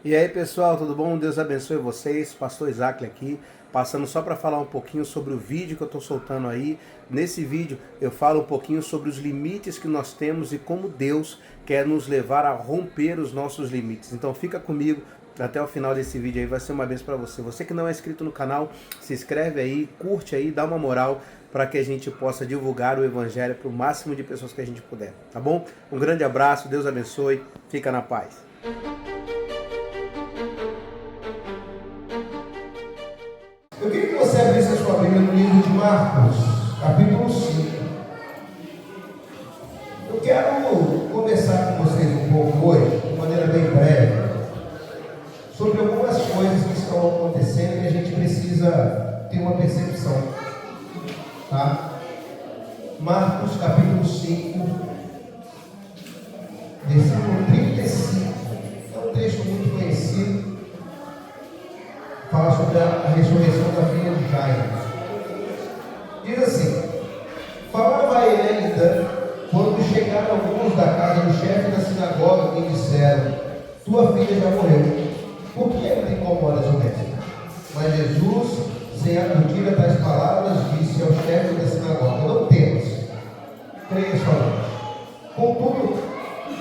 E aí pessoal, tudo bom? Deus abençoe vocês, Pastor Isaac aqui, passando só para falar um pouquinho sobre o vídeo que eu estou soltando aí. Nesse vídeo eu falo um pouquinho sobre os limites que nós temos e como Deus quer nos levar a romper os nossos limites. Então fica comigo até o final desse vídeo aí, vai ser uma bênção para você. Você que não é inscrito no canal, se inscreve aí, curte aí, dá uma moral para que a gente possa divulgar o Evangelho para o máximo de pessoas que a gente puder, tá bom? Um grande abraço, Deus abençoe, fica na paz. Eu queria que você abrisse a sua Bíblia no livro de Marcos, capítulo 5. Eu quero conversar com vocês um pouco hoje, de maneira bem breve, sobre algumas coisas que estão acontecendo e a gente precisa ter uma percepção. Tá? Marcos, capítulo 5, versículo 35. É um texto muito conhecido. Fala sobre a ressurreição da filha de Jairo. Diz assim: falava ele ainda, quando chegaram alguns da casa do chefe da sinagoga e disseram: tua filha já morreu, por que ainda incomodas o mestre? Mas Jesus, sem acudir a tais palavras, disse ao chefe da sinagoga: não temas, creia somente. Contudo,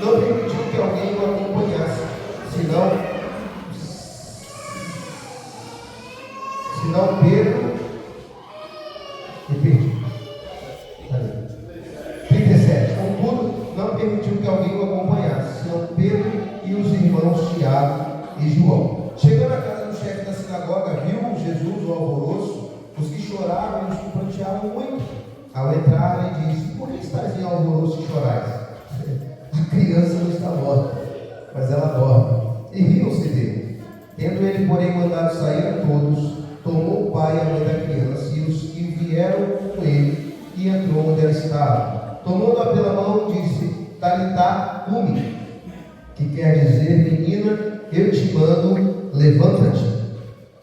não permitiu que alguém o acompanhasse, senão Pedro e perdi. 37. Contudo, não permitiu que alguém o acompanhasse, senão Pedro e os irmãos Tiago e João. Chegando à casa do chefe da sinagoga, viu Jesus o alvoroço, os que choravam e os que pranteavam muito. Ao entrar, ele disse: por que estáis em alvoroço e chorais? A criança não está morta, mas ela dorme. E riam-se dele. Tendo ele, porém, mandado sair a todos, tomou o pai e a mãe da criança e os que vieram com ele e entrou onde ela estava. Tomando-a pela mão, disse: Talitá cumi, que quer dizer: menina, eu te mando, levanta-te.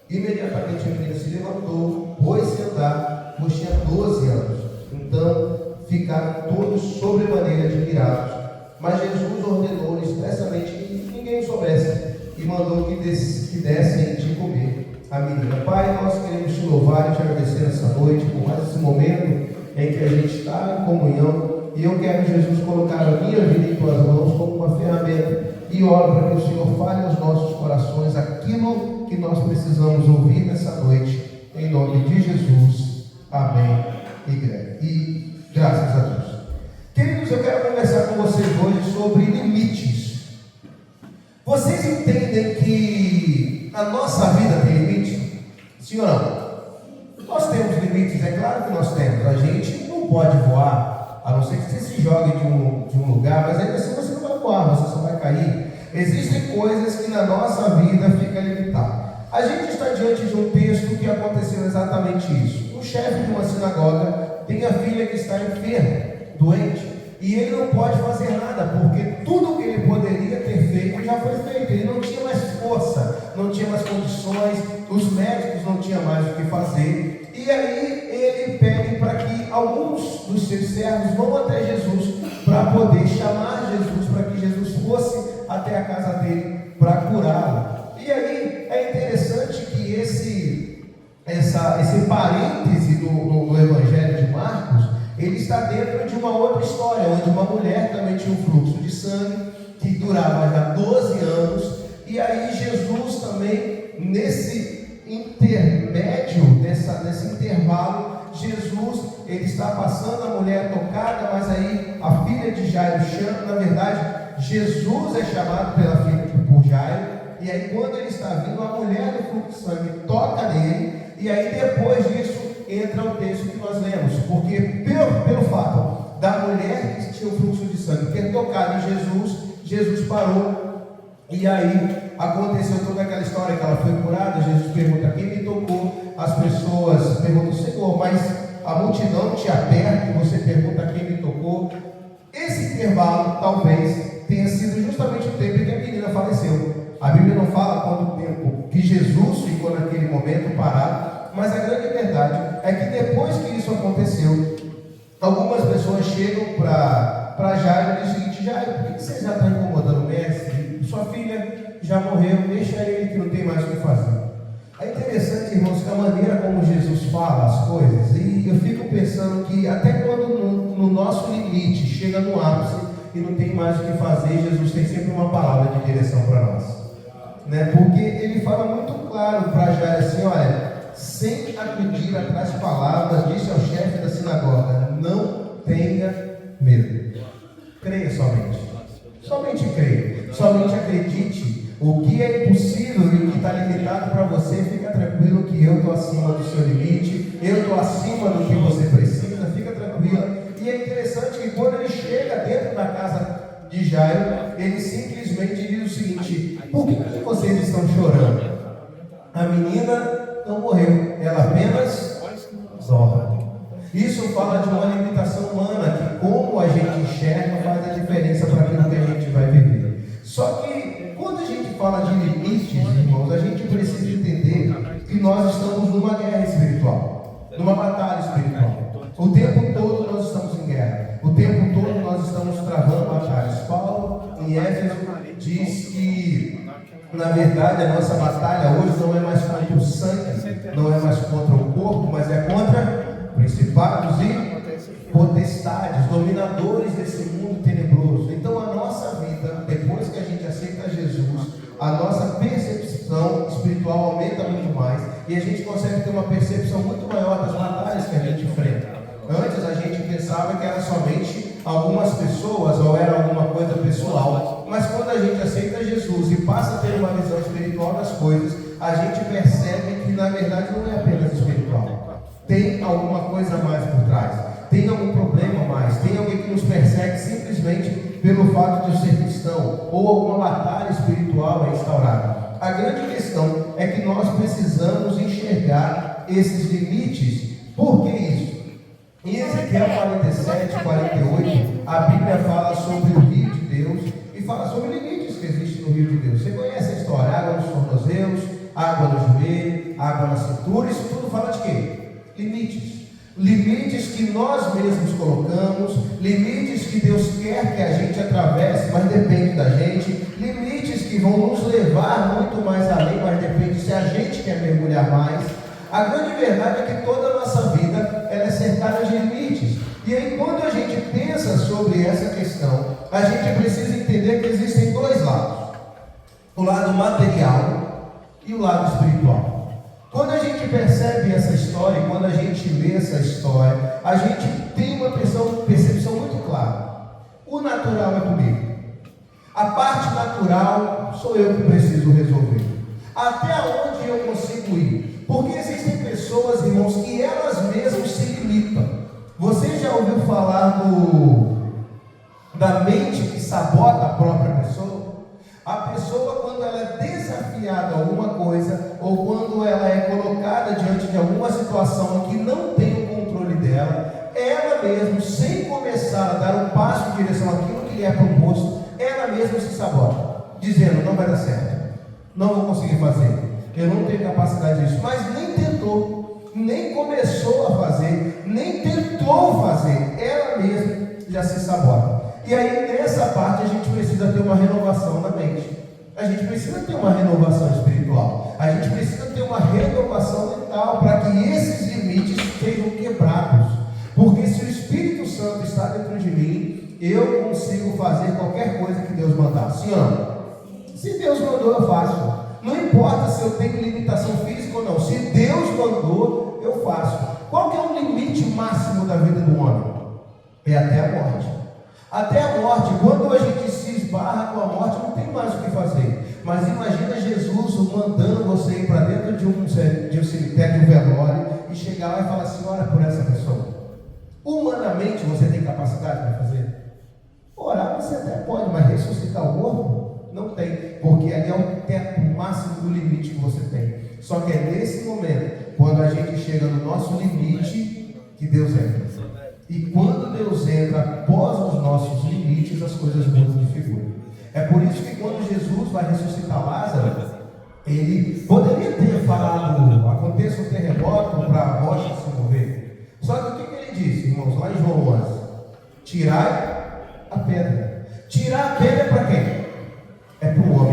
Imediatamente a menina se levantou, pôs-se a andar, pois tinha 12 anos. Então ficaram todos sobremaneira admirados. Mas Jesus ordenou expressamente que ninguém soubesse e mandou que dessem de comer a menina. Pai, nós queremos te louvar e te agradecer nessa noite por mais esse momento em que a gente está em comunhão, e eu quero, Jesus, colocar a minha vida em tuas mãos como uma ferramenta, e oro para que o Senhor fale aos nossos corações aquilo que nós precisamos ouvir nessa noite, em nome de Jesus. Amém e graças a Deus. Queridos, eu quero conversar com vocês hoje sobre limites. Vocês entendem que a nossa vida tem limite? Sim ou não? Nós temos limites, é claro que nós temos. A gente não pode voar, a não ser que você se jogue de um lugar, mas ainda assim você não vai voar, você só vai cair. Existem coisas que na nossa vida fica limitado. A gente está diante de um texto que aconteceu exatamente isso. Um chefe de uma sinagoga tem a filha que está enferma, doente, e ele não pode fazer nada, porque tudo que ele poderia ter feito já foi feito. Ele não tinha mais força, não tinha mais condições, os médicos não tinham mais o que fazer. E aí ele pede para que alguns dos seus servos vão até Jesus, para poder chamar Jesus, para que Jesus fosse até a casa dele para curá-lo. E aí é interessante que esse parêntese no Evangelho de Marcos, ele está dentro de uma outra história, onde uma mulher também tinha um fluxo de sangue, que durava já 12 anos, e aí Jesus também, nesse intermédio, nesse intervalo, Jesus, ele está passando, a mulher tocada, mas aí a filha de Jairo chama, na verdade, Jesus é chamado pela filha por Jairo, e aí quando ele está vindo, a mulher do fluxo de sangue toca nele, e aí depois disso, entra o texto que nós lemos, porque pelo fato da mulher que tinha o fluxo de sangue ter tocado em Jesus, Jesus parou, e aí aconteceu toda aquela história que ela foi curada. Jesus pergunta: quem me tocou? As pessoas perguntam: Senhor, mas a multidão te aperta e você pergunta quem me tocou. Esse intervalo talvez tenha sido justamente o tempo em que a menina faleceu. A Bíblia não fala quanto tempo que Jesus ficou naquele momento parado, mas a grande verdade é que depois que isso aconteceu, algumas pessoas chegam para Jairo e dizem o seguinte: Jairo, por que você já está incomodando o mestre? sua filha já morreu, deixa ele que não tem mais o que fazer. É interessante, irmãos, que a maneira como Jesus fala as coisas, e eu fico pensando que até quando no nosso limite chega no ápice e não tem mais o que fazer, Jesus tem sempre uma palavra de direção para nós, né? Porque ele fala muito claro para Jairo assim: olha, sem acudir às palavras, disse ao chefe da sinagoga: não tenha medo, creia somente. Somente creia, somente acredite. O que é impossível e o que está limitado para você, fica tranquilo que eu estou acima do seu limite, eu estou acima do que você precisa, fica tranquila. E é interessante que quando ele chega dentro da casa de Jairo, ele simplesmente diz o seguinte: por que vocês estão chorando? A menina não morreu, ela apenas dorme. Isso fala de uma limitação humana, que como a gente enxerga faz a diferença para aquilo que a gente vai viver. Só que quando a gente fala de limites, irmãos, a gente precisa entender que nós estamos numa guerra espiritual, numa batalha espiritual. O tempo todo nós estamos em guerra, o tempo todo nós estamos travando batalhas. Paulo, em Éfeso, diz que na verdade a nossa batalha hoje não é mais contra o sangue, não é mais contra o corpo, mas é contra principados e potestades, dominadores desse mundo tenebroso. Então a nossa vida, depois que a gente aceita Jesus, a nossa percepção espiritual aumenta muito mais e a gente consegue ter uma percepção muito maior das batalhas que a gente enfrenta. Antes a gente pensava que era somente algumas pessoas ou era alguma coisa pessoal, mas quando a gente aceita Jesus e passa a ter uma visão espiritual das coisas, a gente percebe que na verdade não é apenas espiritual. Tem alguma coisa a mais por trás, tem algum problema a mais, tem alguém que nos persegue simplesmente pelo fato de eu ser cristão, ou alguma batalha espiritual é instaurada. A grande questão é que nós precisamos enxergar esses limites. Por que isso? Em Ezequiel 47, 48, a Bíblia fala sobre o rio de Deus e fala sobre limites que existem no rio de Deus. Você conhece a história: água nos tornozelos, água no joelho, água na cintura. Isso tudo fala de quê? Limites. Limites que nós mesmos colocamos, limites que Deus quer que a gente atravesse, mas depende da gente, limites que vão nos levar muito mais além, mas depende se a gente quer mergulhar mais. A grande verdade é que toda a nossa vida ela é cercada de limites. E aí quando a gente pensa sobre essa questão, a gente precisa entender que existem dois lados: o lado material e o lado espiritual. Quando a gente percebe essa história, quando a gente lê essa história, a gente tem uma percepção muito clara: o natural é comigo, a parte natural sou eu que preciso resolver, até onde eu consigo ir, porque existem pessoas, irmãos, que elas mesmas se limitam. Você já ouviu falar da mente que sabota a própria pessoa? A pessoa, quando ela é desafiada a alguma coisa, ou quando ela é colocada diante de alguma situação que não tem o controle dela, ela mesma, sem começar a dar um passo em direção àquilo que lhe é proposto, ela mesma se sabota, dizendo: não vai dar certo, não vou conseguir fazer, eu não tenho capacidade disso. Mas nem tentou, nem começou a fazer, nem tentou fazer, ela mesma já se sabota. E aí nessa parte a gente precisa ter uma renovação na mente, a gente precisa ter uma renovação espiritual, a gente precisa ter uma renovação mental para que esses limites sejam quebrados. Porque se o Espírito Santo está dentro de mim, eu consigo fazer qualquer coisa que Deus mandar. Sim ou não? Se Deus mandou, eu faço. Não importa se eu tenho limitação física ou não, se Deus mandou, eu faço. Qual que é o limite máximo da vida do homem? É até a morte. Até a morte. Quando a gente se esbarra com a morte, não tem mais o que fazer. Mas imagina Jesus mandando você ir para dentro de um cemitério, de um velório, e chegar lá e falar assim: ora por essa pessoa. Humanamente você tem capacidade para fazer? Orar você até pode, mas ressuscitar o corpo? Não tem, porque ali é o teto máximo do limite que você tem. Só que é nesse momento, quando a gente chega no nosso limite, que Deus entra. E quando Deus entra após os nossos limites, as coisas mudam de figura. É por isso que quando Jesus vai ressuscitar Lázaro, ele poderia ter falado: aconteça um terremoto para a rocha se mover. Só que o que ele disse, irmãos, lá em João 11? Tirai a pedra. Tirar a pedra é para quem? É para o homem.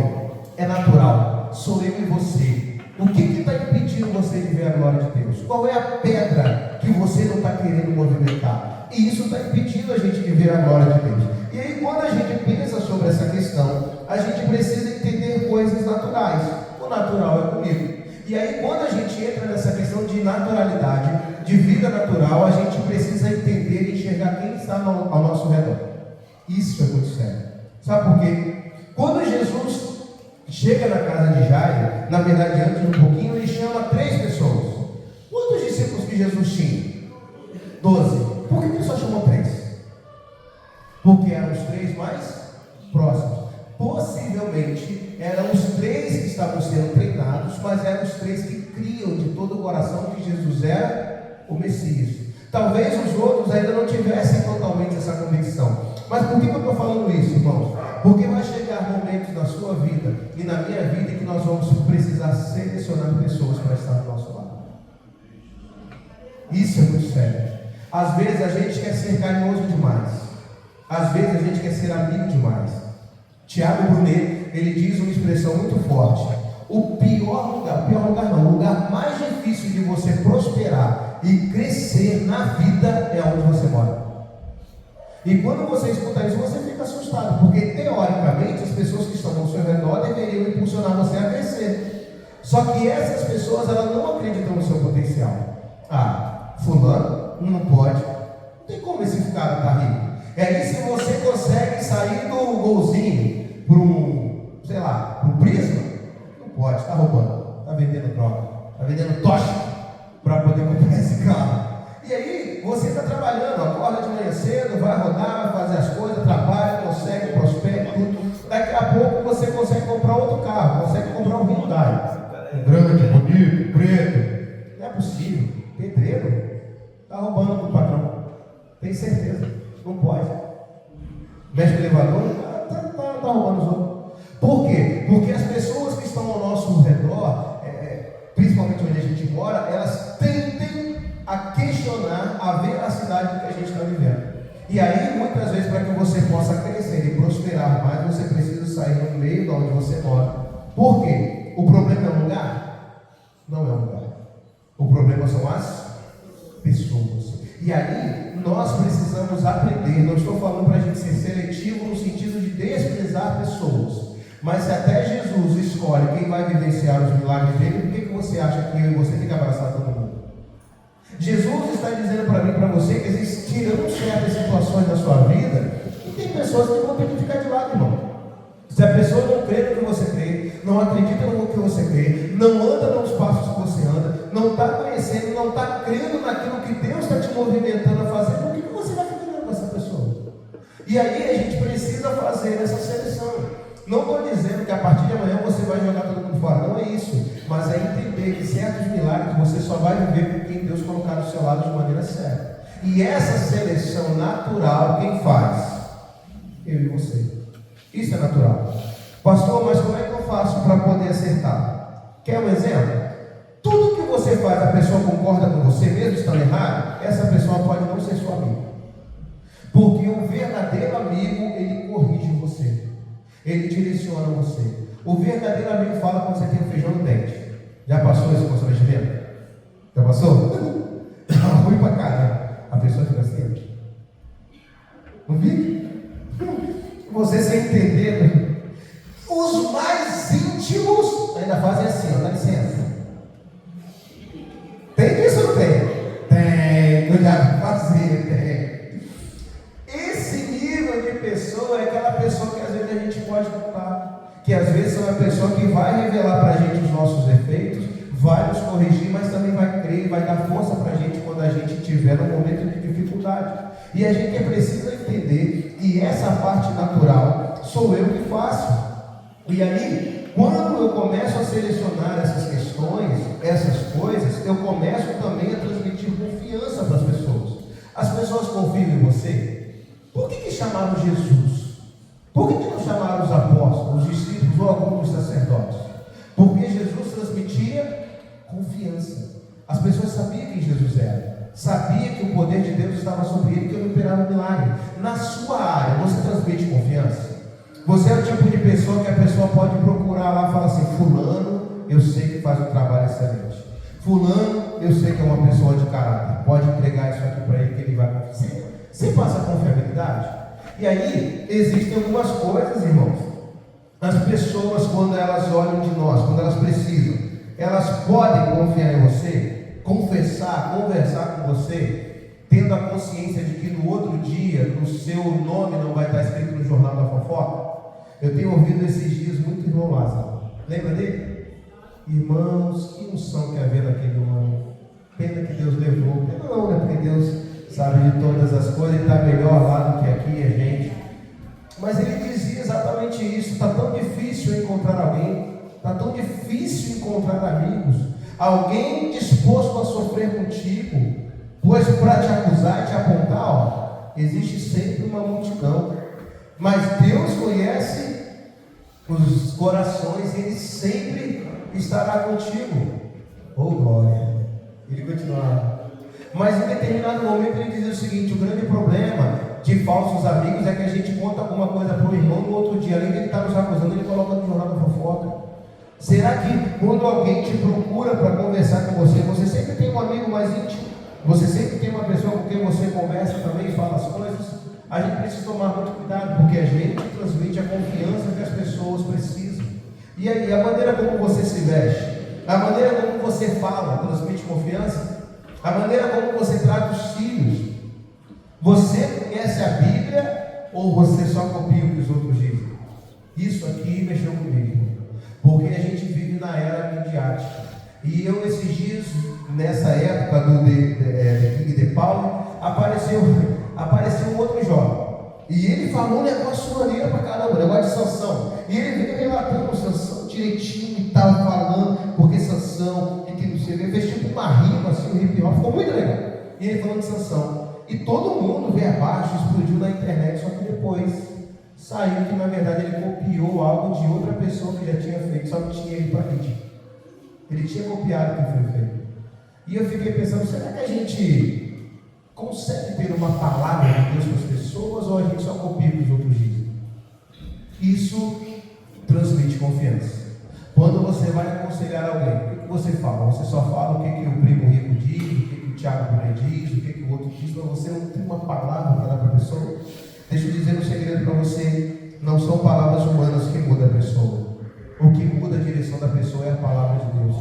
sou eu e você. O que está impedindo você de ver a glória de Deus? Qual é a pedra que você não está querendo movimentar? E isso está impedindo a gente de ver a glória de Deus. E aí, quando a gente pensa sobre essa questão, a gente precisa entender coisas naturais. O natural é comigo. E aí, quando a gente entra nessa questão de naturalidade, de vida natural, a gente precisa entender e enxergar quem está ao nosso redor. Isso é muito sério. Sabe por quê? Quando Jesus chega na casa de Jairo, na verdade, antes um pouquinho, ele chama 3 pessoas. Quantos discípulos que Jesus tinha? 12. Por que ele só chamou 3? Porque eram os 3 mais próximos. Possivelmente eram os 3 que estavam sendo treinados, mas eram os 3 que criam de todo o coração que Jesus era o Messias. Talvez os outros ainda não tivessem totalmente essa convicção. Mas por que eu estou falando isso, irmãos? Porque vai chegar momentos na sua vida e na minha vida que nós vamos precisar selecionar pessoas para estar do nosso lado. Isso é muito sério. Às vezes a gente quer ser carinhoso demais. Às vezes a gente quer ser amigo demais. Tiago Brunet, ele diz uma expressão muito forte: o lugar mais difícil de você prosperar e crescer na vida é onde você mora. E quando você escuta isso, você fica assustado, porque teoricamente as pessoas que estão ao seu redor deveriam impulsionar você a crescer. Só que essas pessoas, elas não acreditam no seu potencial. Fulano não pode, não tem como esse cara estar rico. E aí, se você consegue sair do golzinho para um prisma, não pode, está roubando, está vendendo droga, está vendendo tocha para poder comprar esse carro. E aí, você está trabalhando, acorda de manhã cedo, vai rodar, vai fazer as coisas, trabalha, consegue, prospera, tudo. Daqui a pouco você consegue comprar outro carro, consegue comprar um Hyundai. Grande, bonito, preto. Não é possível. Pedreiro está roubando do patrão. Tem certeza. Não pode. Mexe no elevador, está roubando os outros. Por quê? Porque as pessoas que estão ao nosso redor, principalmente onde a gente mora, elas tendem a questionar a veracidade do que a gente está vivendo. E aí, muitas vezes, para que você possa crescer e prosperar mais, você precisa sair no meio de onde você mora. Por quê? O problema é o lugar? Não é o lugar. O problema são as pessoas. E aí, nós precisamos aprender. Não estou falando para a gente ser seletivo no sentido de desprezar pessoas. Mas se até Jesus escolhe quem vai vivenciar os milagres dele, por que você acha que eu e você tem que abraçar todo mundo? Jesus está dizendo para mim e para você que existirão certas situações na sua vida e tem pessoas que vão ter que ficar de lado, irmão. Se a pessoa não crê no que você crê, não acredita no que você crê, não anda nos passos que você anda, não está conhecendo, não está crendo naquilo que Deus está te movimentando a fazer, por que você vai ficar com essa pessoa? E aí a gente precisa fazer essa seleção. Não estou dizendo que a partir de amanhã você vai jogar todo mundo fora, não é isso. Mas é entender que certos milagres você só vai viver com quem Deus colocar do seu lado de maneira certa. E essa seleção natural, quem faz? Eu e você. Isso é natural. Pastor, mas como é que eu faço para poder acertar? Quer um exemplo? Tudo que você faz, a pessoa concorda com você, mesmo estando errado, essa pessoa pode não ser sua amiga. Porque o verdadeiro amigo, ele corrige você. Ele direciona você. O verdadeiro amigo fala quando você tem um feijão no dente. Já passou esse constrangimento? Já passou? Tá ruim pra caramba. A pessoa fica assim. Não vi? Você sem entender. Os mais íntimos ainda fazem assim, ó, dá licença. Tem isso ou não tem? Tem, eu já fazia, tem. Esse nível de pessoa é aquela pessoa que às vezes a gente pode contar, que às vezes é uma pessoa que vai revelar para a gente os nossos defeitos, vai nos corrigir, mas também vai crer, vai dar força para a gente quando a gente estiver num momento de dificuldade. E a gente precisa entender que essa parte natural sou eu que faço. E aí, quando eu começo a selecionar essas questões, essas coisas, eu começo também a transmitir confiança para as pessoas. As pessoas confiam em você. Por que chamaram Jesus? Por que não chamaram os apóstolos, os discípulos ou alguns sacerdotes? Porque Jesus transmitia confiança. As pessoas sabiam quem Jesus era, sabia que o poder de Deus estava sobre ele, que ele operava um milagre. Na sua área, você transmite confiança? Você é o tipo de pessoa que a pessoa pode procurar lá e falar assim: fulano eu sei que faz um trabalho excelente. Fulano, eu sei que é uma pessoa de caráter. Pode entregar isso aqui para ele que ele vai confiar. Você passa confiabilidade? E aí, existem algumas coisas, irmãos. As pessoas, quando elas olham de nós, quando elas precisam, elas podem confiar em você, confessar, conversar com você, tendo a consciência de que no outro dia, o seu nome não vai estar escrito no jornal da fofoca. Eu tenho ouvido esses dias muito irmão Lázaro. Lembra dele? Irmãos, que unção que havia naquele homem. Pena que Deus levou. Pena não, né? Porque Deus sabe de todas as coisas. Ele está melhor lá do que aqui a gente. Mas ele dizia exatamente isso. Está tão difícil encontrar alguém. Está tão difícil encontrar amigos. Alguém disposto a sofrer contigo. Pois para te acusar e te apontar, ó, existe sempre uma multidão. Mas Deus conhece os corações e Ele sempre estará contigo. Oh glória! Ele continuava. Mas em determinado momento ele dizia o seguinte: o grande problema de falsos amigos é que a gente conta alguma coisa para o irmão no outro dia, além de ele estar nos acusando, ele coloca no jornal da fofoca. Será que quando alguém te procura para conversar com você, você sempre tem um amigo mais íntimo? Você sempre tem uma pessoa com quem você conversa também e fala as coisas? A gente precisa tomar muito cuidado, porque a gente transmite a confiança que as pessoas precisam. E aí, a maneira como você se veste, a maneira como você fala, transmite confiança? A maneira como você trata os filhos. Você conhece a Bíblia ou você só copia o que os outros dizem? Isso aqui mexeu comigo, porque a gente vive na era midiática. E eu, esses dias, nessa época do King de Paulo, apareceu um outro jovem. E ele falou um negócio maneiro pra caramba, um negócio de Sansão. E ele veio relatando Sansão direitinho e tal, falando, porque Sansão, e que não sei, ele fez tipo uma rima, assim, um hip hop, ficou muito legal. E ele falando de Sansão. E todo mundo veio abaixo, explodiu na internet, só que depois saiu que na verdade ele copiou algo de outra pessoa que já tinha feito, só que tinha ele para pedir. Ele tinha copiado o que foi feito. E eu fiquei pensando, será que a gente consegue ter uma palavra de Deus para as pessoas ou a gente só copia o que os outros dizem? Isso transmite confiança. Quando você vai aconselhar alguém, o que você fala? Você só fala o que o primo rico diz, o que o Tiago Boné diz, o que o outro diz, mas você não tem uma palavra para dar para a pessoa? Deixa eu dizer um segredo para você: não são palavras humanas que mudam a pessoa. O que muda a direção da pessoa é a palavra de Deus.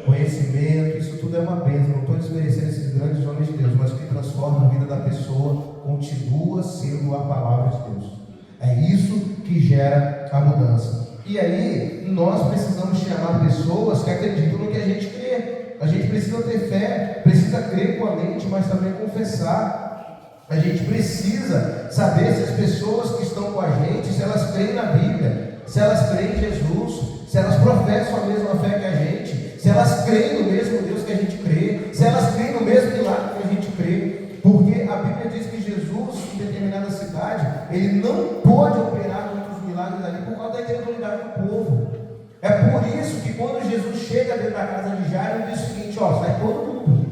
Conhecimento, isso tudo é uma bênção. Não estou desmerecendo esses grandes homens de Deus, mas o que transforma a vida da pessoa continua sendo a palavra de Deus. É isso que gera a mudança. E aí, nós precisamos chamar pessoas que acreditam no que a gente crê. A gente precisa ter fé, precisa crer com a mente, mas também confessar. A gente precisa saber se as pessoas que estão com a gente, se elas creem na Bíblia, se elas creem em Jesus, se elas professam a mesma fé que a gente, se elas creem no mesmo Deus que a gente crê, se elas creem no mesmo milagre que a gente crê. Porque a Bíblia diz que Jesus, em determinada cidade, ele não pôde operar muitos milagres ali por causa da incredulidade do povo. É por isso que quando Jesus chega dentro da casa de Jairo, ele diz o seguinte: ó, sai todo mundo,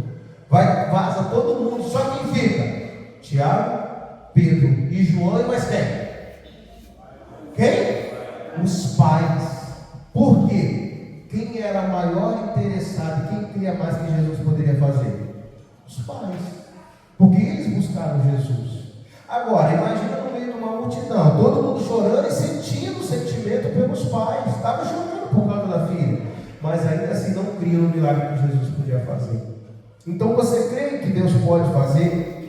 vaza todo mundo, só quem fica? Tiago, Pedro e João, e mais quem? Quem? Os pais. Por quê? Quem era maior interessado, quem queria mais que Jesus poderia fazer? Os pais. Porque eles buscaram Jesus. Agora, imagina no meio de uma multidão, todo mundo chorando e sentindo o sentimento pelos pais. Estava chorando por causa da filha, mas ainda assim não cria no milagre que Jesus podia fazer. Então você crê que Deus pode fazer?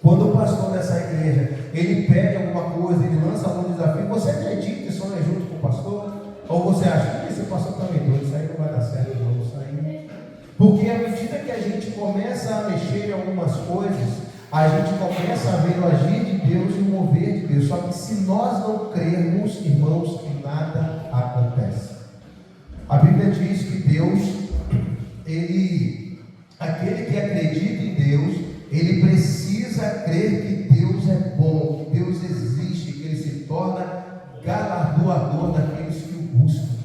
Quando o pastor dessa igreja, ele pede alguma coisa, ele lança algum desafio, você acredita e sonha junto com o pastor? Ou você acha que esse pastor está meio doido, isso aí não vai dar certo, não, isso aí. Porque à medida que a gente começa a mexer em algumas coisas, a gente começa a ver o agir de Deus e o mover de Deus. Só que se nós não crermos, irmãos, que nada acontece. A Bíblia diz que Deus, aquele que acredita em Deus, ele precisa crer que Deus é bom, que Deus existe, que ele se torna galardoador daqueles que o buscam.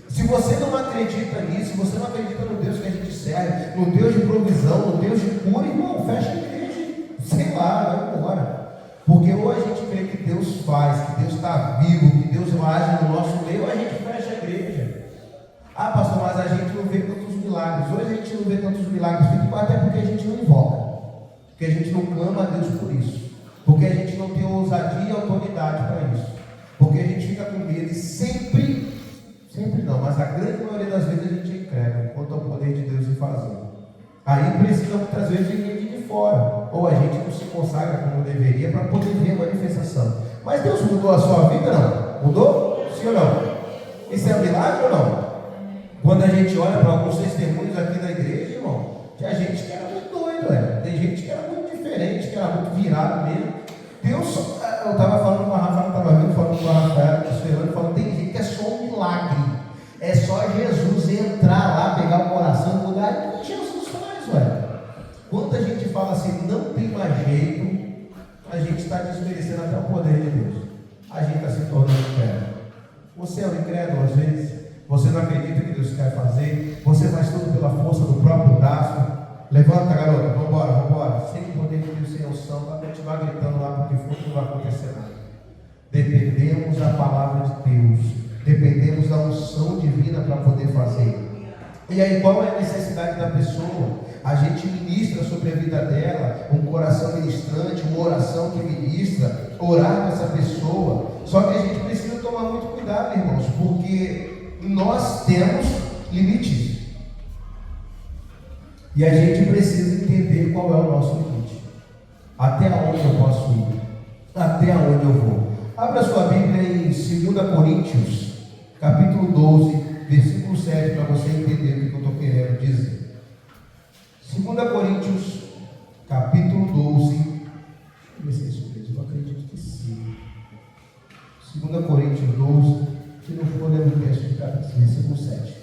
Se você não acredita nisso, se você não acredita no Deus que a gente serve, no Deus de provisão, no Deus de cura, irmão, fecha a igreja, sei lá, vai embora. Porque ou a gente crê que Deus faz, que Deus está vivo, que Deus age no nosso meio, ou a gente fecha a igreja. Ah, pastor, mas a gente não vê tantos milagres. Hoje a gente não vê tantos milagres, até porque a gente não invoca. Porque a gente não clama a Deus por isso. Porque a gente não tem ousadia e autoridade para isso. Porque a gente fica com medo e sempre não, mas a grande maioria das vezes a gente incrédulo quanto ao poder de Deus em fazer. Aí precisa muitas vezes de gente de fora. Ou a gente não se consagra como deveria para poder ver a manifestação. Mas Deus mudou a sua vida, não? Mudou? Sim ou não? Isso é um milagre ou não? Quando a gente olha para alguns testemunhos aqui da igreja, irmão, tinha gente que era muito doido, velho. Tem gente que era muito diferente, que era muito virado mesmo. Deus, eu estava falando com a Rafa, falando com a Rafael, falando, tem gente que é só um milagre. É só Jesus entrar lá, pegar o coração, mudar. E como Jesus faz, velho? Quando a gente fala assim, não tem mais jeito, a gente está desmerecendo até o poder de Deus. A gente está se tornando incrédulo. Você é um incrédulo às vezes. Você não acredita que Deus quer fazer. Você faz tudo pela força do próprio braço. Levanta, garota, vambora. Sem o poder de Deus, sem unção, para continuar gritando lá porque for, não vai acontecer nada. Dependemos da palavra de Deus. Dependemos da unção divina para poder fazer. E aí, qual é a necessidade da pessoa? A gente ministra sobre a vida dela, um coração ministrante, uma oração que ministra, orar com essa pessoa. Só que a gente precisa tomar muito cuidado, irmãos, porque nós temos limites. E a gente precisa entender qual é o nosso limite. Até onde eu posso ir? Até onde eu vou? Abra sua Bíblia em 2 Coríntios, capítulo 12, versículo 7, para você entender o que eu estou querendo dizer. 2 Coríntios, capítulo 12. Deixa eu ver se é isso mesmo, eu acredito que sim. 2 Coríntios 12, se não for, eu não peço de cabeça, versículo 7.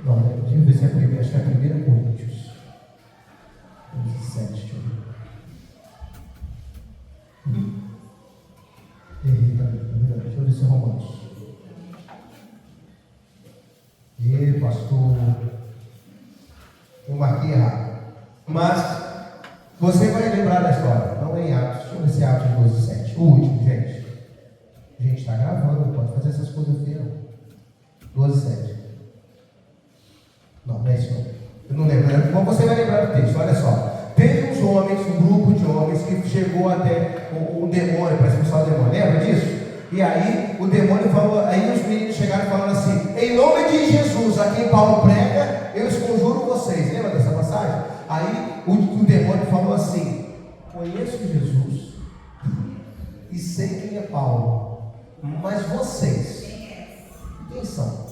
Não, deixa eu ver se é a primeira, acho que é a 1 Coríntios 7, deixa eu ver. Deixa eu ver se é Romanos. Pastor, eu marquei errado. Mas você vai lembrar da história. Não é em Atos. Deixa eu ver se é Atos 12, 7. O último, gente. A gente está gravando, não pode fazer essas coisas feias. 12, 7. Não é isso não. Eu não lembro. Bom, você vai lembrar do texto, olha só. Teve uns homens, um grupo de homens que chegou até o demônio para expulsar o demônio. Lembra disso? E aí o demônio falou, aí os meninos chegaram falando assim: em nome de Jesus, a quem Paulo prega, eu esconjuro vocês. Lembra dessa passagem? Aí o demônio falou assim: conheço Jesus e sei quem é Paulo, mas vocês, quem são?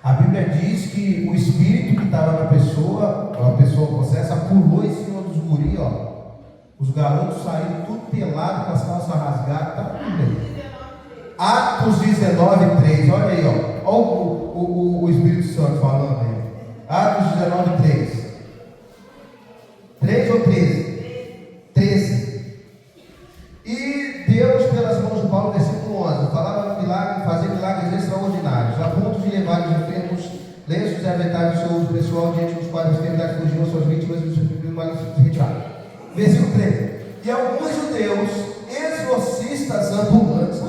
A Bíblia diz que o espírito que estava na pessoa, a pessoa possessa, pulou em cima dos guris, ó. Os garotos saíram tudo pelado, com as calças rasgadas, tá tudo bem. Atos 19, 3, olha aí, ó. Olha o Espírito Santo falando aí. Atos 19, 3. 3 ou 13? 13. E Deus, pelas mãos de Paulo, versículo 11, falava no milagre, fazer milagres extraordinários, a ponto de levar os enfermos, lenços e aventais do seu uso pessoal, diante dos quais as enfermidades fugiam suas vítimas e os inimigos se retiraram. Versículo 13. E alguns judeus, exorcistas ambulantes,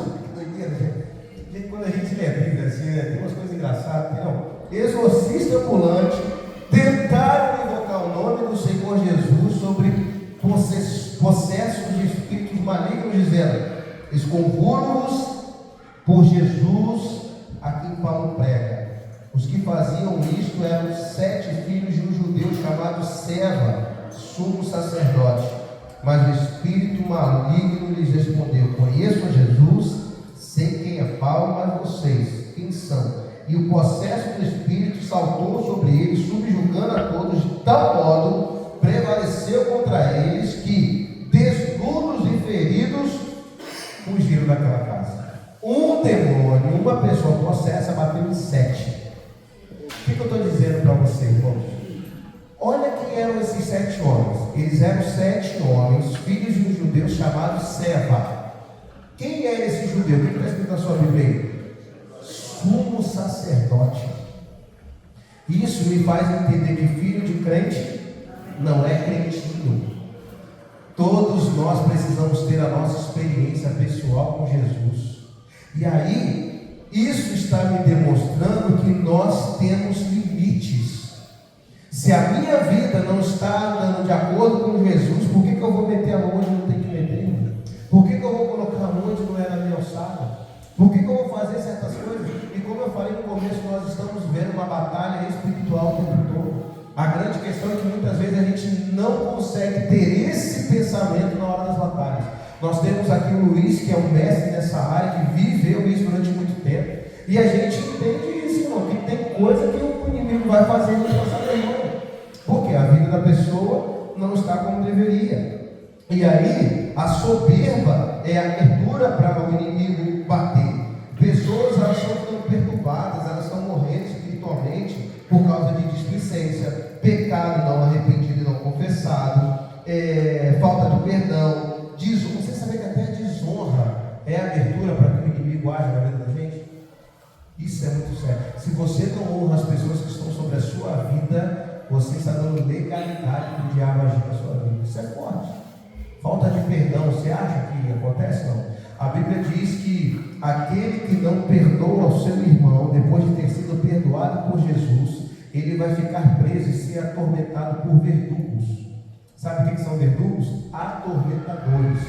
gente, quando a gente lê a Bíblia assim, tem umas coisas engraçadas, não? Exorcista ambulante, tentaram invocar o nome do Senhor Jesus sobre possessos de espíritos malignos, dizendo: esconjuro-vos por Jesus a quem Paulo prega. Os que faziam isto eram 7 filhos de um judeu chamado Seva, sumo sacerdote. Mas o espírito maligno lhes respondeu: conheço a Jesus, sei quem é Paulo, mas vocês, quem são? E o possesso do espírito saltou sobre eles, subjugando a todos, de tal modo prevaleceu contra eles que, desnudos e feridos, fugiram daquela casa. Um demônio, uma pessoa possessa, bateu em 7. O que eu estou dizendo para você, irmãos? Olha quem eram esses 7 homens. Eles eram 7 homens, filhos de um judeu chamado Seva. Quem é esse judeu? O que está escrito na sua Bíblia aí? Sumo sacerdote. Isso me faz entender que filho de crente não é crentinho. Todos nós precisamos ter a nossa experiência pessoal com Jesus. E aí, isso está me demonstrando que nós temos limites. Se a minha vida não está andando de acordo com Jesus, por que eu vou meter a mão onde não tem que meter? Por que eu vou colocar a mão onde não é na minha alçada? Por que eu vou fazer certas coisas? E como eu falei no começo, nós estamos vendo uma batalha espiritual o tempo todo. A grande questão é que muitas vezes a gente não consegue ter esse pensamento na hora das batalhas. Nós temos aqui o Luiz, que é um mestre nessa área, que viveu isso durante muito tempo. E a gente entende isso, irmão, que tem coisa que o inimigo vai fazer na nossa vida. Porque a vida da pessoa não está como deveria. E aí, a soberba é a abertura para o inimigo bater. Pessoas, elas estão ficando perturbadas, elas estão morrendo espiritualmente por causa de displicência, pecado não arrependido e não confessado, falta de perdão, desonra. Você sabe que até a desonra é a abertura para que o inimigo age na vida da gente? Isso é muito sério. Se você não honra as pessoas que estão sobre a sua vida, você está dando legalidade para o diabo agir na sua vida. Isso é forte. Falta de perdão, você acha que acontece? Não. A Bíblia diz que aquele que não perdoa ao seu irmão, depois de ter sido perdoado por Jesus, ele vai ficar preso e ser atormentado por verdugos. Sabe o que são verdugos? Atormentadores.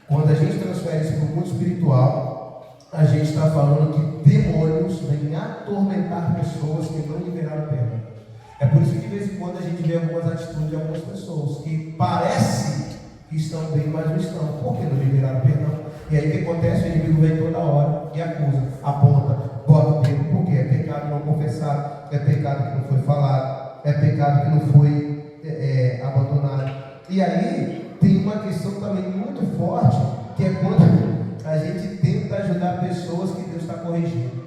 Quando a gente transfere isso para o mundo espiritual, a gente está falando que demônios vêm atormentar pessoas que não liberaram perdão. É por isso que de vez em quando a gente vê algumas atitudes de algumas pessoas que parece que estão bem, mas não estão. Por que não liberaram perdão? E aí o que acontece? O inimigo vem toda hora e acusa, aponta, bota o dedo. Por quê? É pecado não confessado, é pecado que não foi falado, é pecado que não foi abandonado. E aí tem uma questão também muito forte, que é quando a gente tenta ajudar pessoas que Deus está corrigindo.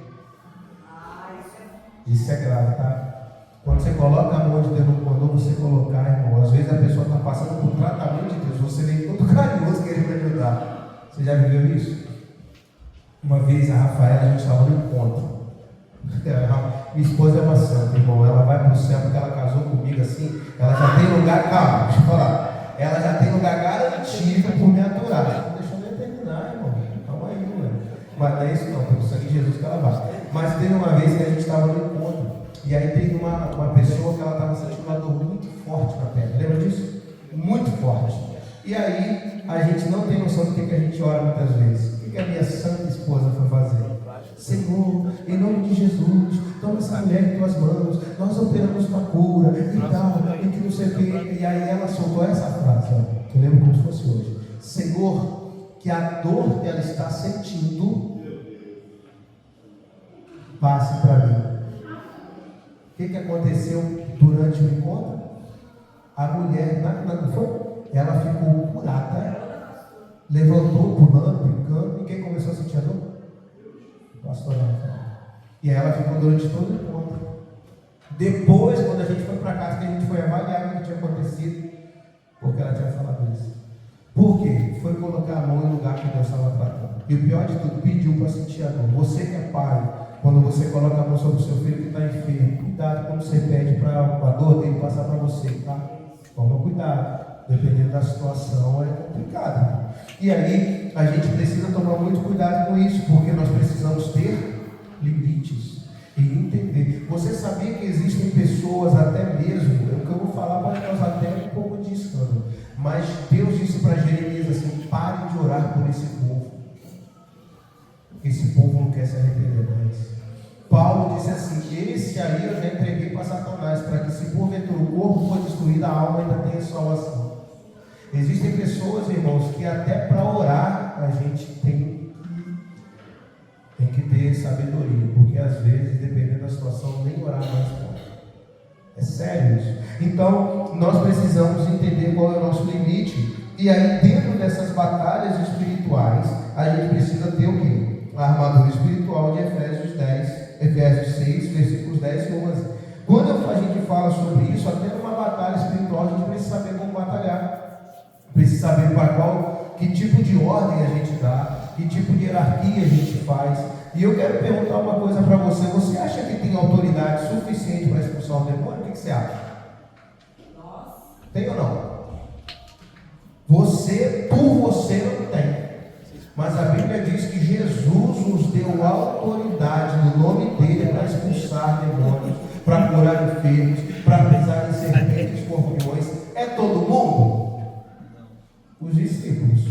Isso é grave, tá? Quando você coloca a mão de Deus no quando você colocar, irmão, às vezes a pessoa está passando por tratamento de Deus, você vem todo carinhoso querendo ajudar. Você já viveu isso? Uma vez a Rafaela, a gente estava no encontro. Minha esposa é uma santa, irmão. Ela vai para o céu porque ela casou comigo assim. Ela já tem lugar, calma, deixa eu falar. Ela já tem lugar garantido por me aturar. Deixa eu nem terminar, irmão. Calma aí, mano. Mas não é isso não, pelo sangue de Jesus que ela vai. Mas teve uma vez que a gente estava no encontro. E aí teve uma pessoa que ela estava sentindo uma dor muito forte na perna. Lembra disso? Muito forte. E aí a gente não tem noção do que a gente ora muitas vezes. O que a minha santa esposa foi fazer? Senhor, em nome de Jesus, toma essa mulher em tuas mãos, nós operamos tua cura e tal, e que não sei o que. E aí ela soltou essa frase, ó, que eu lembro como se fosse hoje. Senhor, que a dor que ela está sentindo passe para mim. O que aconteceu durante o encontro? A mulher, não foi? Ela ficou curada, levantou, pulando, brincando, e quem começou a sentir a dor? Pastor. E ela ficou durante todo o encontro. Depois, quando a gente foi para casa, que a gente foi avaliar o que tinha acontecido, porque ela tinha falado isso. Por quê? Foi colocar a mão no lugar que Deus estava tratando. E o pior de tudo, pediu para sentir a dor. Você que é pai, quando você coloca a mão sobre o seu filho que está enfermo, cuidado quando você pede para a dor dele passar para você, tá? Toma cuidado. Dependendo da situação, é complicado. E aí, a gente precisa tomar muito cuidado com isso, porque nós precisamos ter limites e entender. Você sabia que existem pessoas, até mesmo, o que eu vou falar pode causar até um pouco de escândalo, mas Deus disse para Jeremias assim: pare de orar por esse povo. Esse povo não quer se arrepender mais. Paulo disse assim: esse aí eu já entreguei para Satanás, para que se porventura o corpo for destruído, a alma ainda tenha salvação. Existem pessoas, irmãos, que até para orar a gente tem que ter sabedoria, porque às vezes, dependendo da situação, nem orar mais pode. É sério isso. Então, nós precisamos entender qual é o nosso limite. E aí, dentro dessas batalhas espirituais, a gente precisa ter o quê? A armadura espiritual de Efésios 6, versículos 10 e 11. Quando a gente fala sobre isso, até numa batalha espiritual, a gente precisa saber como batalhar. Precisa saber para que tipo de ordem a gente dá, que tipo de hierarquia a gente faz. E eu quero perguntar uma coisa para você. Você acha que tem autoridade suficiente para expulsar o demônio? O que você acha? Tem ou não? Por você não tem. Mas a Bíblia diz que Jesus nos deu autoridade no nome dele para expulsar demônios, para curar enfermos, para pisar em serpentes e escorpiões. É todo mundo? Os discípulos.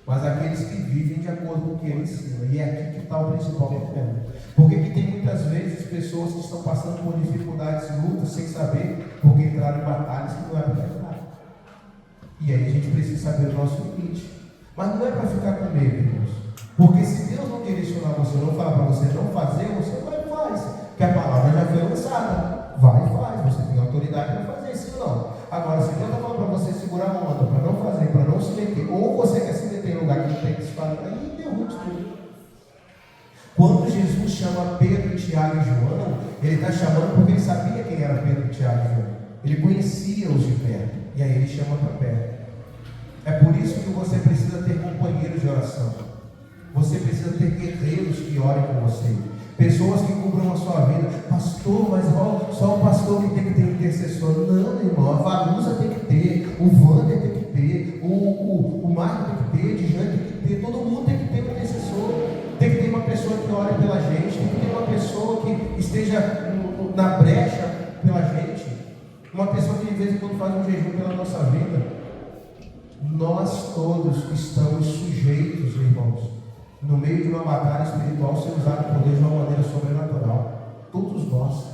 Mas aqueles que vivem de acordo com o que ele ensina. E é aqui que está o principal problema. Porque que tem muitas vezes pessoas que estão passando por dificuldades e lutas sem saber, porque entraram em batalhas que não é para entrar. E aí a gente precisa saber o nosso limite. Mas não é para ficar com medo, irmãos. Porque se Deus não direcionar você, não falar para você não fazer, você vai e faz. Porque a palavra já foi lançada. Vai e faz. Você tem autoridade para fazer, sim ou não? Agora, se Deus está falando para você segurar a onda, para não fazer, para não se meter, ou você quer se meter em lugar que não tem que se fazer, aí derrute tudo. Quando Jesus chama Pedro, Tiago e João, ele está chamando porque ele sabia quem era Pedro, Tiago e João. Ele conhecia os de perto. E aí ele chama para perto. É por isso que você precisa ter companheiros de oração. Você precisa ter guerreiros que orem com você. Pessoas que cubram a sua vida. Pastor, mas só o pastor que tem que ter intercessor. Não, irmão. A Valusa tem que ter. O Wander tem que ter. O Marco tem que ter. O Dijane tem que ter. Todo mundo tem que ter um intercessor. Tem que ter uma pessoa que ore pela gente. Tem que ter uma pessoa que esteja na brecha pela gente. Uma pessoa que de vez em quando faz um jejum pela nossa vida. Nós todos estamos sujeitos, irmãos, no meio de uma batalha espiritual, ser usado o poder de uma maneira sobrenatural. Todos nós,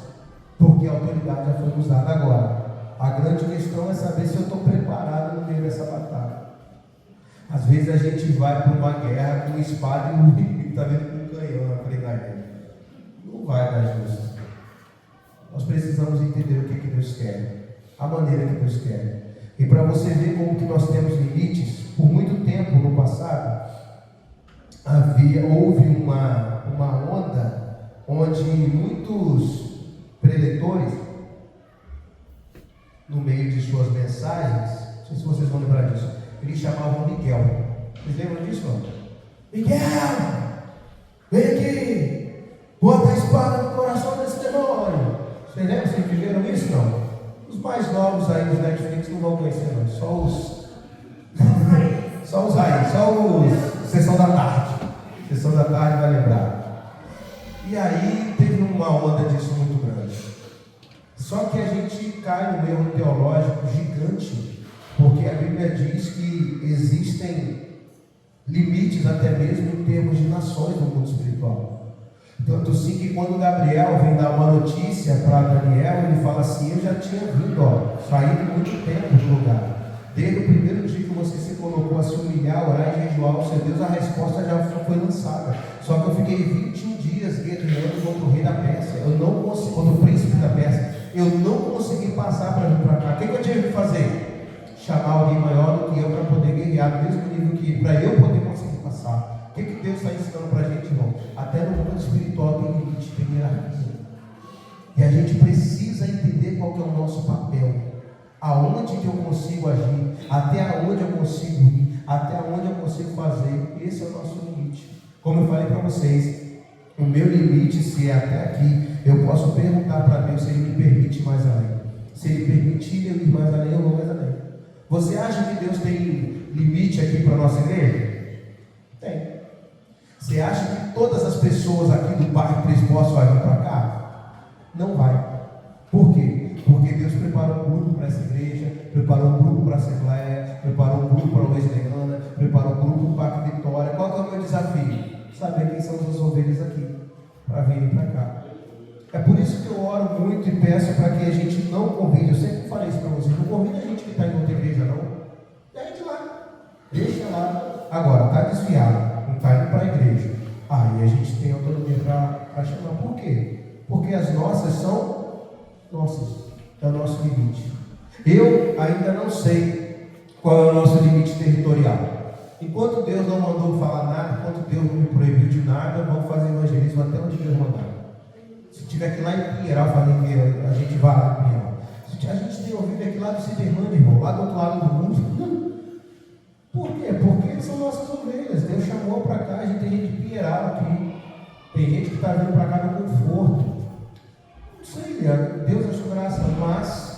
porque a autoridade já foi nos dada agora. A grande questão é saber se eu estou preparado no meio dessa batalha. Às vezes a gente vai para uma guerra com espada e o inimigo está vendo com um canhão na frente da guerra. Não vai dar justo. Nós precisamos entender o que Deus quer, a maneira que Deus quer. E para você ver como que nós temos limites, por muito tempo no passado, houve uma onda onde muitos preletores, no meio de suas mensagens, não sei se vocês vão lembrar disso, eles chamavam Miguel. Vocês lembram disso? Não? Miguel, vem aqui, bota a espada no coração desse demônio. Vocês lembram? Vocês viveram isso? Não? Os mais novos aí dos Netflix não vão conhecer, não. Só os Sessão da Tarde. Sessão da Tarde vai lembrar. E aí teve uma onda disso muito grande. Só que a gente cai no erro teológico gigante, porque a Bíblia diz que existem limites até mesmo em termos de nações no mundo espiritual. Tanto sim que quando Gabriel vem dar uma notícia para Daniel, ele fala assim: eu já tinha vindo, saído muito tempo do lugar. Desde o primeiro dia que você se colocou a se humilhar, orar e jejuar ao seu Deus, a resposta já foi lançada. Só que eu fiquei 21 dias guerreando contra o rei da Pérsia. Eu não consegui, contra o príncipe da Pérsia. Eu não consegui passar para vir para cá. O que eu tive que fazer? Chamar alguém maior do que eu para poder guerrear no mesmo nível que para eu poder conseguir passar. O que Deus está ensinando para a gente, irmão? Até no mundo espiritual tem limite, tem hierarquia. E a gente precisa entender qual que é o nosso papel. Aonde que eu consigo agir, até onde eu consigo ir, até onde eu consigo fazer. Esse é o nosso limite. Como eu falei para vocês, o meu limite, se é até aqui, eu posso perguntar para Deus se Ele me permite mais além. Se Ele permitir eu ir mais além, eu vou mais além. Você acha que Deus tem limite aqui para a nossa igreja? Tem. Você acha que todas as pessoas aqui do bairro Três Postos vão vir para cá? Não vai. Por quê? Porque Deus preparou um grupo para essa igreja, preparou um grupo para a Assembleia, preparou um grupo para o Wesleyana, preparou um grupo para a Vitória. Qual que é o meu desafio? Saber quem são as ovelhas aqui, para virem para cá. É por isso que eu oro muito e peço para que a gente não convide. Eu sempre falei isso para vocês: não convide a gente que está em outra igreja, não. Deixa lá. Deixa lá. Agora, está desviado, não está indo para a igreja. Aí a gente tem autonomia para chamar. Por quê? Porque as nossas são nossas. É o nosso limite. Eu ainda não sei qual é o nosso limite territorial. Enquanto Deus não mandou falar nada, enquanto Deus não me proibiu de nada, vamos fazer evangelismo até onde Deus mandar. Se tiver que ir lá em Pinheiral fazer, a gente vai lá em Pinheiral. A gente tem ouvido aqui lá do Cidermano, irmão, lá do outro lado do mundo. Por quê? Porque eles são nossas ovelhas. Deus chamou para cá, a gente tem gente de Pinheiral aqui. Tem gente que está vindo para cá no conforto. Não sei, Deus achou graça, mas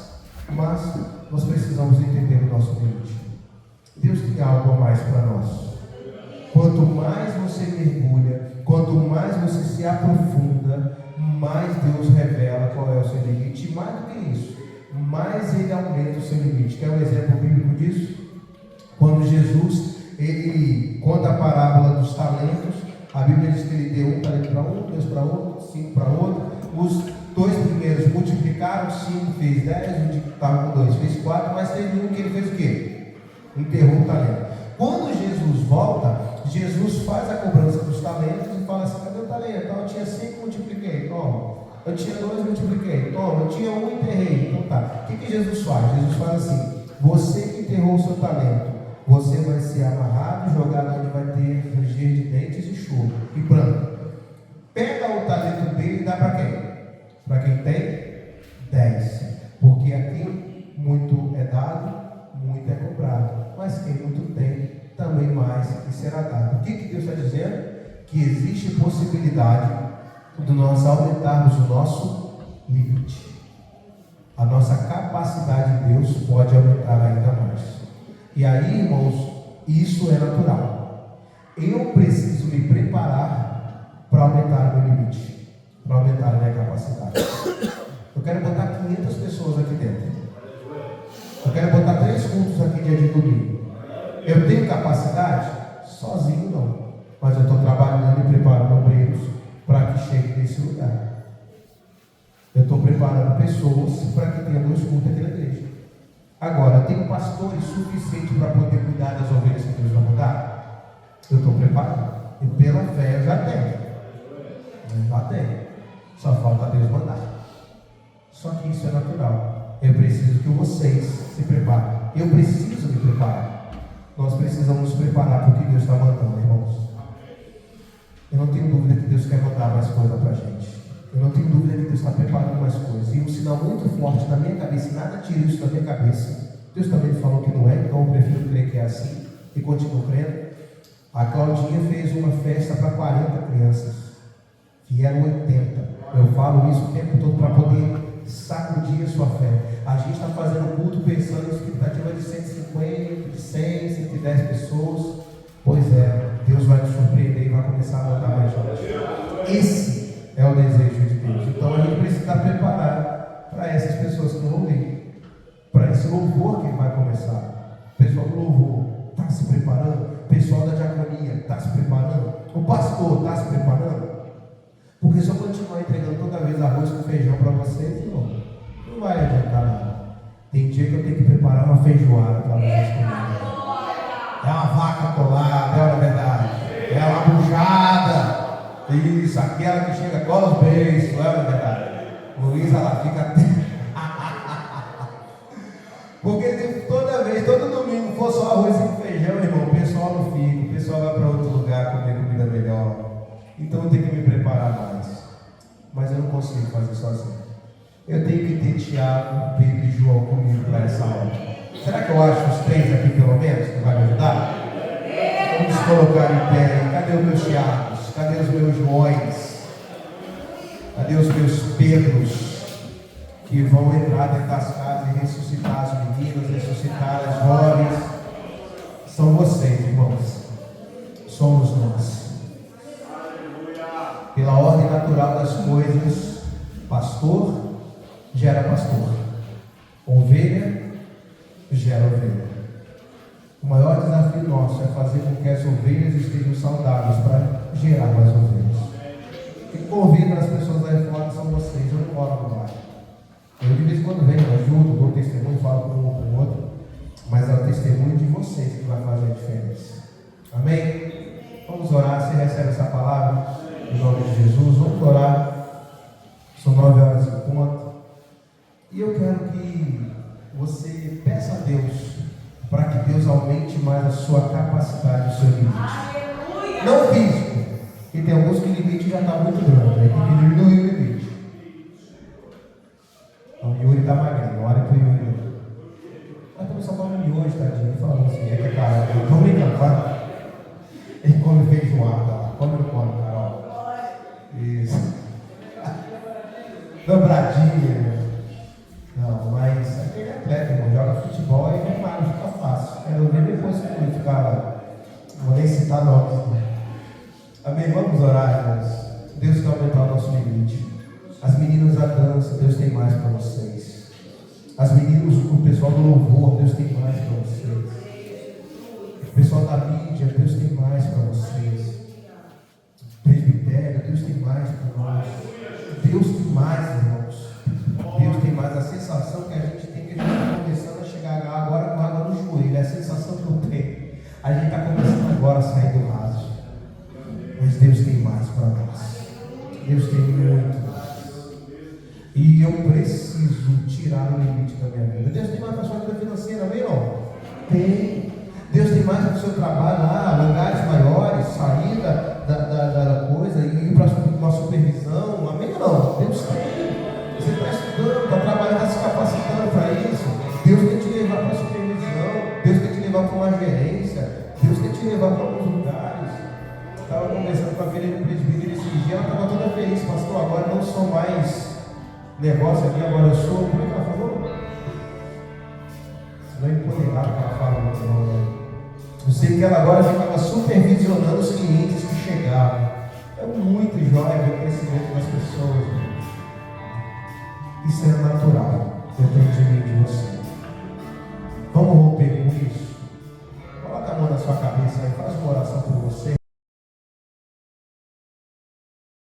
nós precisamos entender o nosso limite. Deus tem algo a mais para nós. Quanto mais você mergulha, quanto mais você se aprofunda, mais Deus revela qual é o seu limite. E mais do que isso, mais Ele aumenta o seu limite. Quer um exemplo bíblico disso? Quando Jesus ele conta a parábola dos talentos, a Bíblia diz que ele deu um talento para um, 2 para outro, 5 para outro. Os 2 primeiros multiplicaram, 5 fez 10, o que estava com 2 fez 4, mas teve um que ele fez o quê? Enterrou o talento. Quando Jesus volta, Jesus faz a cobrança dos talentos e fala assim: cadê o talento? Eu tinha 5, multipliquei, toma. Eu tinha 2, multipliquei, toma. Eu tinha 1, enterrei. Então tá. O que Jesus faz? Jesus faz assim: você que enterrou o seu talento, você vai ser amarrado e jogado onde vai ter ranger de dentes e choro e pranto. Pega o talento dele e dá para quem? Para quem tem 10. Porque aqui muito é dado, muito é cobrado. Mas quem muito tem, também mais lhe será dado. O que Deus está dizendo? Que existe possibilidade de nós aumentarmos o nosso limite. A nossa capacidade de Deus pode aumentar ainda mais. E aí, irmãos, isso é natural. Eu preciso me preparar para aumentar o meu limite, para aumentar a minha capacidade. Eu quero botar 500 pessoas aqui dentro. Eu quero botar 3 cultos aqui dia de domingo. Eu tenho capacidade? Sozinho não. Mas eu estou trabalhando e preparando obreiros para que chegue nesse lugar. Eu estou preparando pessoas para que tenha 2 cultos aqui na igreja. Agora, eu tenho pastores suficientes para poder cuidar das ovelhas que Deus vai mudar? Eu estou preparado. E pela fé eu já tenho. Já tenho. Só falta Deus mandar. Só que isso é natural. Eu preciso que vocês se preparem. Eu preciso me preparar. Nós precisamos nos preparar para o que Deus está mandando, irmãos. Eu não tenho dúvida que Deus quer mandar mais coisa para a gente. Eu não tenho dúvida que Deus está preparando mais coisas. E um sinal muito forte na minha cabeça, e nada tira isso da minha cabeça. Deus também falou que não é, então eu prefiro crer que é assim. E continuo crendo. A Claudinha fez uma festa para 40 crianças. Vieram 80. Eu falo isso o tempo todo para poder sacudir a sua fé. A gente está fazendo culto pensando em expectativa de 150, de 100, 110 pessoas. Pois é, Deus vai nos surpreender e vai começar a mandar mais gente. Esse é o desejo de Deus. Então a gente precisa estar preparado para essas pessoas que não vão vir, para esse louvor que vai começar. O pessoal do louvor está se preparando, o pessoal da diaconia está se preparando, o pastor está se preparando. Porque se eu continuar entregando toda vez arroz com feijão para vocês, irmão, não vai adiantar nada. Tem dia que eu tenho que preparar uma feijoada para vocês comerem. É uma vaca atolada, é uma verdade. É uma buchada. Isso, aquela que chega com os beijos, não é uma verdade. Luísa, ela fica. Porque se toda vez, todo domingo, for só arroz e feijão, irmão, o pessoal não fica, o pessoal vai para outro lugar comer comida melhor. Então eu tenho que me preparar mais. Mas eu não consigo fazer sozinho. Eu tenho que ter Tiago, Pedro e João comigo para essa aula. Será que eu acho os 3 aqui pelo menos que vai me ajudar? Vamos colocar em pé. Cadê os meus Tiagos? Cadê os meus Joões? Cadê os meus Pedros? Que vão entrar dentro das casas e ressuscitar as meninas, ressuscitar as jovens. São vocês, irmãos. Somos nós. Pela ordem natural das coisas, pastor gera pastor. Ovelha gera ovelha. O maior desafio nosso é fazer com que as ovelhas estejam saudáveis para gerar mais ovelhas. Quem convida as pessoas aí fora são vocês. Eu não moro no bairro. Eu de vez em quando venho, ajudo, dou testemunho, falo com um ou com o outro. Mas é o testemunho de vocês que vai fazer a diferença. Amém? Vamos orar. Você recebe essa palavra? Em nome de Jesus, vamos orar. São 9h em ponto. E eu quero que você peça a Deus para que Deus aumente mais a sua capacidade, o seu limite. Não físico, porque tem alguns que o limite já está muito grande, aí tem que diminuir o limite. Então, o Yuri está magrinho, olha para o Yuri. Mas também só come miojo, tadinho. Ele falou assim: é que cara, eu estou brincando, tá? Ele come feijoada lá, come ou não come, Carol? Isso. Dobradinha. Não, mas aquele atleta, irmão, joga futebol e não fica fácil. Quero ver depois que ele ficar. Vou nem citar nomes. Amém. Vamos orar, irmãos. Deus quer aumentar o nosso limite. As meninas da dança, Deus tem mais para vocês. As meninas, o pessoal do louvor, Deus tem mais para vocês. O pessoal da mídia, Deus tem mais para vocês. Presbitério, Deus tem mais para nós. Deus tem mais, irmãos. Deus tem mais. A sensação que a gente tem, que a gente está começando a chegar agora com água no joelho. É a sensação que eu tenho. A gente está começando agora a sair do raso. Mas Deus tem mais para nós. Deus tem muito mais. E eu preciso tirar o limite da minha vida. Deus tem mais para a sua vida financeira, amém ou não? Tem. Deus tem mais para o seu trabalho, lugares maiores, saída da coisa, e ir para uma supervisão, amém ou não? Deus tem. Você está estudando, está trabalhando, está se capacitando para isso. Deus quer te levar para a supervisão, Deus quer te levar para uma gerência, Deus quer te levar para alguns lugares. Estava conversando com a filha do presbítero esses dias, ela estava toda feliz, pastor, agora não sou mais negócio aqui, agora eu sou, como é que ela falou? Você não é empoderado que ela fala muito não. Eu sei que ela agora ficava supervisionando os clientes que chegavam. É muito jóia ver o crescimento das pessoas. Isso é natural, depende de mim e de você. Vamos romper com isso.